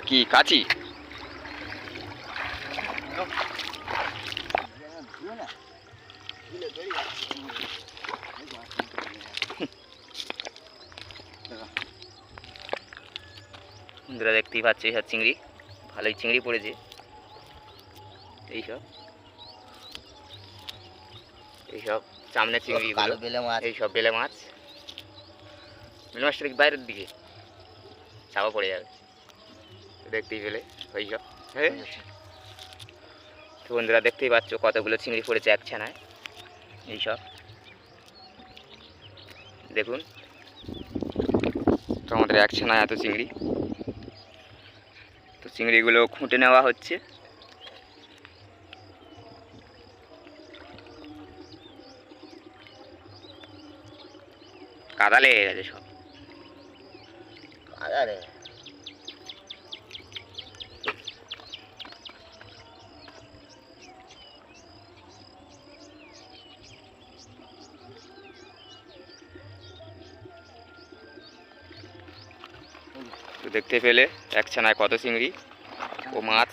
ওটা কি কাচি? বন্ধুরা দেখতেই পাচ্ছ এইসব চিংড়ি, ভালোই চিংড়ি পড়েছে। এইসব সামনে চিংড়ি, এইসব বেলে মাছ। বেলে মাছটা বাইরের দিকে চাপা পড়ে যাবে, দেখতেই পেলে ওইসব। হ্যাঁ তো বন্ধুরা দেখতেই পাচ্ছ কতগুলো চিংড়ি পড়েছে এক ছানায়। এইসব দেখুন, তো আমাদের এক ছানায় এত চিংড়ি। তো চিংড়িগুলো খুঁটে নেওয়া হচ্ছে। কাদা লেগে গেছে সব, কাদা লেগে। তো দেখতে পেলে এক ছানায় কত চিংড়ি ও মাছ।